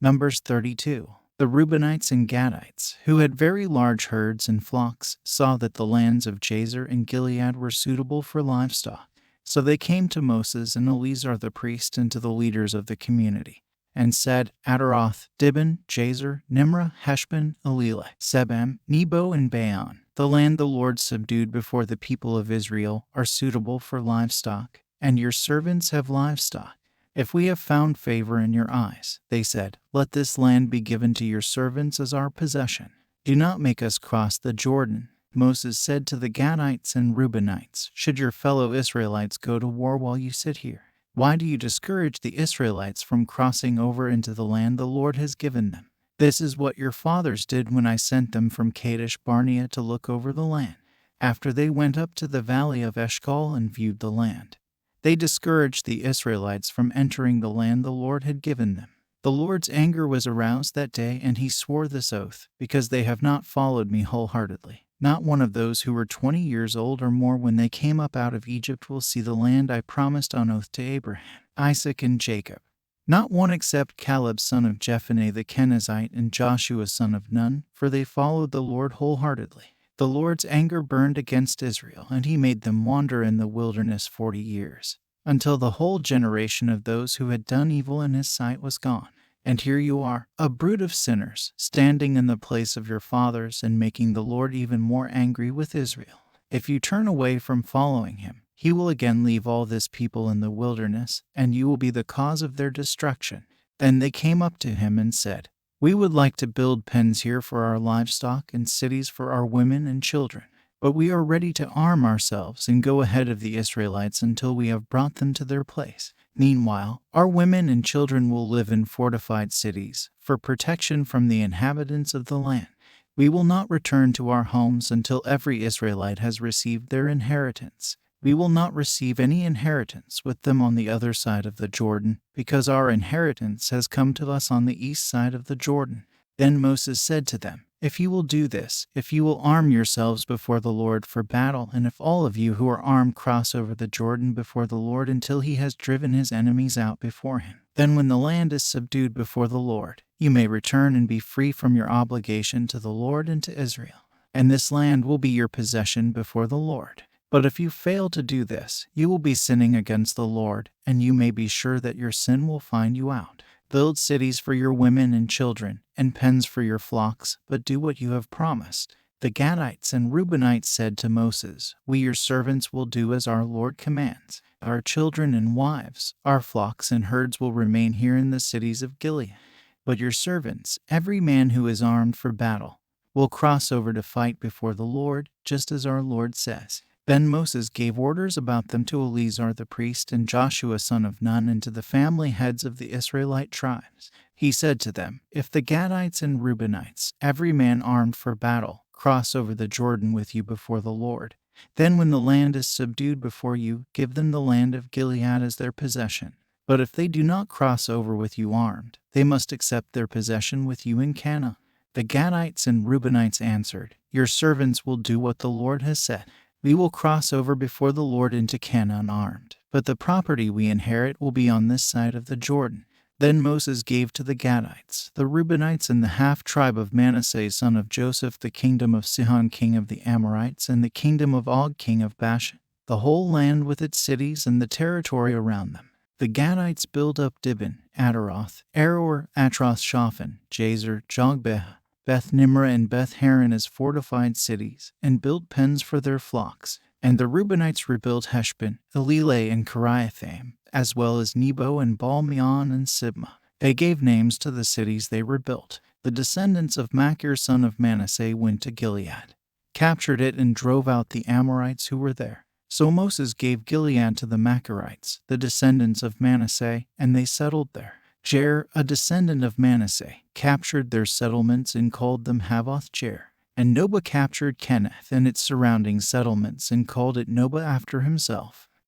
Numbers 32. The Reubenites and Gadites, who had very large herds and flocks, saw that the lands of Jazer and Gilead were suitable for livestock. So they came to Moses and Eleazar the priest and to the leaders of the community, and said, Ataroth, Dibon, Jazer, Nimrah, Heshbon, Elileh, Sebam, Nebo, and Baon, the land the Lord subdued before the people of Israel, are suitable for livestock, and your servants have livestock. If we have found favor in your eyes, they said, let this land be given to your servants as our possession. Do not make us cross the Jordan. Moses said to the Gadites and Reubenites, should your fellow Israelites go to war while you sit here? Why do you discourage the Israelites from crossing over into the land the Lord has given them? This is what your fathers did when I sent them from Kadesh Barnea to look over the land, after they went up to the valley of Eshcol and viewed the land. They discouraged the Israelites from entering the land the Lord had given them. The Lord's anger was aroused that day, and he swore this oath, because they have not followed me wholeheartedly. Not one of those who were 20 years old or more when they came up out of Egypt will see the land I promised on oath to Abraham, Isaac, and Jacob. Not one except Caleb son of Jephunneh the Kenizzite and Joshua son of Nun, for they followed the Lord wholeheartedly. The Lord's anger burned against Israel, and he made them wander in the wilderness 40 years, until the whole generation of those who had done evil in his sight was gone. And here you are, a brood of sinners, standing in the place of your fathers and making the Lord even more angry with Israel. If you turn away from following him, he will again leave all this people in the wilderness, and you will be the cause of their destruction. Then they came up to him and said, we would like to build pens here for our livestock and cities for our women and children, but we are ready to arm ourselves and go ahead of the Israelites until we have brought them to their place. Meanwhile, our women and children will live in fortified cities for protection from the inhabitants of the land. We will not return to our homes until every Israelite has received their inheritance. We will not receive any inheritance with them on the other side of the Jordan, because our inheritance has come to us on the east side of the Jordan. Then Moses said to them, if you will do this, if you will arm yourselves before the Lord for battle, and if all of you who are armed cross over the Jordan before the Lord until he has driven his enemies out before him, then when the land is subdued before the Lord, you may return and be free from your obligation to the Lord and to Israel, and this land will be your possession before the Lord. But if you fail to do this, you will be sinning against the Lord, and you may be sure that your sin will find you out. Build cities for your women and children, and pens for your flocks, but do what you have promised. The Gadites and Reubenites said to Moses, we your servants will do as our Lord commands. Our children and wives, our flocks and herds will remain here in the cities of Gilead. But your servants, every man who is armed for battle, will cross over to fight before the Lord, just as our Lord says. Then Moses gave orders about them to Eleazar the priest and Joshua son of Nun and to the family heads of the Israelite tribes. He said to them, if the Gadites and Reubenites, every man armed for battle, cross over the Jordan with you before the Lord, then when the land is subdued before you, give them the land of Gilead as their possession. But if they do not cross over with you armed, they must accept their possession with you in Canaan. The Gadites and Reubenites answered, your servants will do what the Lord has said. We will cross over before the Lord into Canaan armed, but the property we inherit will be on this side of the Jordan. Then Moses gave to the Gadites, the Reubenites, and the half-tribe of Manasseh son of Joseph the kingdom of Sihon king of the Amorites and the kingdom of Og king of Bashan, the whole land with its cities and the territory around them. The Gadites built up Dibon, Ataroth, Aroer, Atroth-Shaphan, Jazer, Jogbeh, Beth Nimrah and Beth Haran as fortified cities, and built pens for their flocks. And the Reubenites rebuilt Heshbon, Elileh, and Kiriathaim, as well as Nebo and Baal-meon and Sibmah. They gave names to the cities they rebuilt. The descendants of Machir son of Manasseh went to Gilead, captured it, and drove out the Amorites who were there. So Moses gave Gilead to the Machirites, the descendants of Manasseh, and they settled there. Jair, a descendant of Manasseh, captured their settlements and called them Havoth-Jair. And Nobah captured Kenath and its surrounding settlements and called it Nobah after himself.